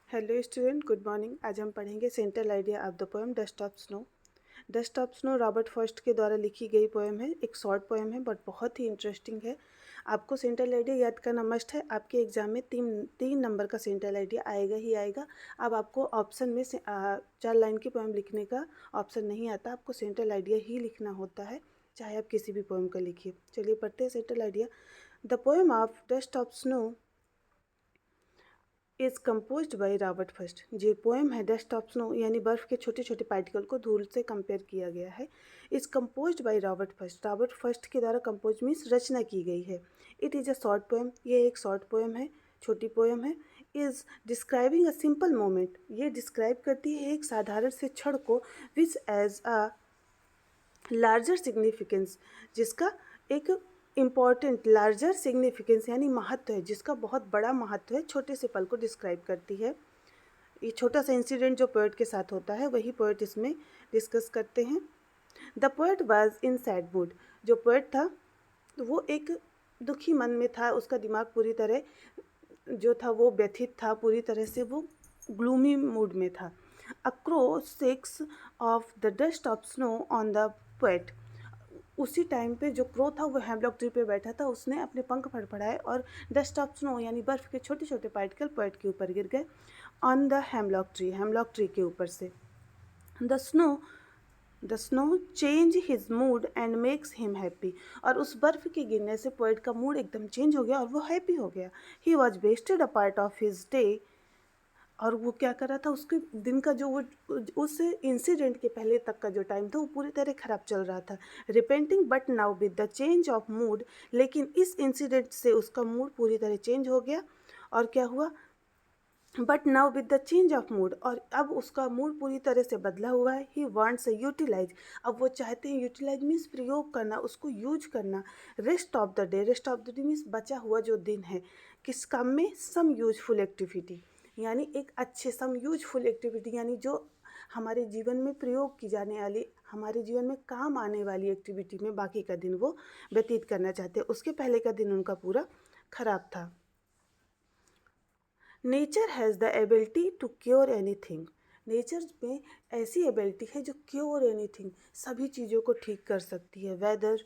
Hello student, good morning. आज हम पढ़ेंगे central idea of the poem dust of snow. Dust of snow Robert first के द्वारा लिखी गई पोएम है। एक शॉर्ट पोएम है बट बहुत ही इंटरेस्टिंग है। आपको सेंट्रल आइडिया याद करना मस्ट है। आपके एग्जाम में तीन नंबर का सेंट्रल आइडिया आएगा ही आएगा। अब आपको ऑप्शन में से 4 लाइन की पोएम लिखने का ऑप्शन नहीं आता, आपको सेंट्रल आइडिया ही लिखना होता है, चाहे आप किसी भी पोएम का लिखिए। चलिए पढ़ते हैं central idea. The poem of dust of snow is composed by Robert first. जो पोएम है डस्ट ऑफ स्नो यानी बर्फ़ के छोटे छोटे पार्टिकल को धूल से कंपेयर किया गया है। Is composed by Robert first. Robert first के द्वारा कंपोज मीन्स रचना की गई है। It is a short poem. ये एक शॉर्ट पोएम है, छोटी पोएम है। Is describing a simple moment. ये डिस्क्राइब करती है एक साधारण से क्षण को, विच एज अ लार्जर सिग्निफिकेंस, जिसका एक इम्पॉर्टेंट लार्जर सिग्निफिकेंस यानी महत्व है, जिसका बहुत बड़ा महत्व है, छोटे से पल को डिस्क्राइब करती है। ये छोटा सा इंसिडेंट जो पोएट के साथ होता है वही पोएट इसमें डिस्कस करते हैं। The poet was in sad mood. जो पोएट था वो एक दुखी मन में था, उसका दिमाग पूरी तरह जो था वो व्यथित था, पूरी तरह से वो ग्लूमी मूड में था। A crow six of the dust of snow on the poet. उसी टाइम पे जो क्रो था वो हेमलॉक ट्री पे बैठा था, उसने अपने पंख फड़फड़ाए और डस्ट ऑफ स्नो यानी बर्फ़ के छोटे छोटे पार्टिकल पोएट के ऊपर गिर गए। ऑन द हेमलॉक ट्री के ऊपर से। The snow change his mood and makes him happy. और उस बर्फ़ के गिरने से पोएट का मूड एकदम चेंज हो गया और वो हैप्पी हो गया। He was wasted a part of his day. और वो क्या कर रहा था, उसके दिन का जो वो उस इंसिडेंट के पहले तक का जो टाइम था वो पूरी तरह ख़राब चल रहा था। Repenting but now with the change of mood. लेकिन इस इंसिडेंट से उसका मूड पूरी तरह चेंज हो गया। और क्या हुआ, but now with the change of mood, और अब उसका मूड पूरी तरह से बदला हुआ है। He wants a utilize. अब वो चाहते हैं, यूटिलाइज मीन्स प्रयोग करना, उसको यूज करना। Rest of the day. Rest of the day means बचा हुआ जो दिन है, किस काम में, सम यूजफुल एक्टिविटी, यानी एक अच्छे सम यूजफुल एक्टिविटी यानी जो हमारे जीवन में प्रयोग की जाने वाली, हमारे जीवन में काम आने वाली एक्टिविटी में बाकी का दिन वो व्यतीत करना चाहते हैं। उसके पहले का दिन उनका पूरा खराब था। Nature has the ability to cure anything. Nature में ऐसी एबिलिटी है जो क्योर एनीथिंग, सभी चीज़ों को ठीक कर सकती है। Whether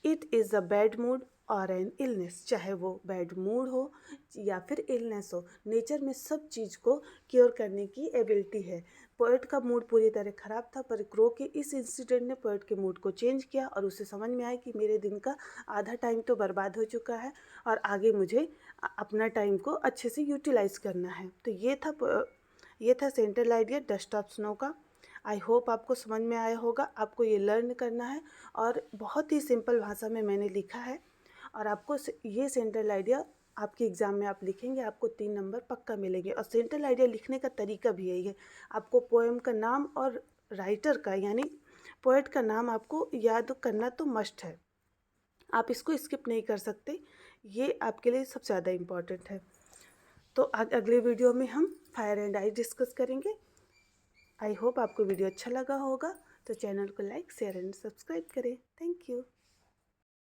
it is a bad mood और एन इलनेस। चाहे वो बैड मूड हो या फिर इलनेस हो, नेचर में सब चीज़ को क्योर करने की एबिलिटी है। पोएट का मूड पूरी तरह ख़राब था, पर क्रो के इस इंसिडेंट ने पोएट के मूड को चेंज किया और उसे समझ में आया कि मेरे दिन का आधा टाइम तो बर्बाद हो चुका है और आगे मुझे अपना टाइम को अच्छे से यूटिलाइज़ करना है। तो ये था central idea dust of snow का। आई होप आपको समझ में आया होगा। आपको ये लर्न करना है और बहुत ही सिंपल भाषा में मैंने लिखा है। और आपको ये सेंट्रल आइडिया आपके एग्ज़ाम में आप लिखेंगे, आपको 3 नंबर पक्का मिलेंगे। और सेंट्रल आइडिया लिखने का तरीका भी यही है। आपको पोएम का नाम और राइटर का यानी पोएट का नाम आपको याद करना तो मस्ट है, आप इसको स्किप नहीं कर सकते। ये आपके लिए सबसे ज़्यादा इम्पॉर्टेंट है। तो अगले वीडियो में हम फायर एंड आइस डिस्कस करेंगे। आई होप आपको वीडियो अच्छा लगा होगा। तो चैनल को लाइक, शेयर एंड सब्सक्राइब करें। Thank you.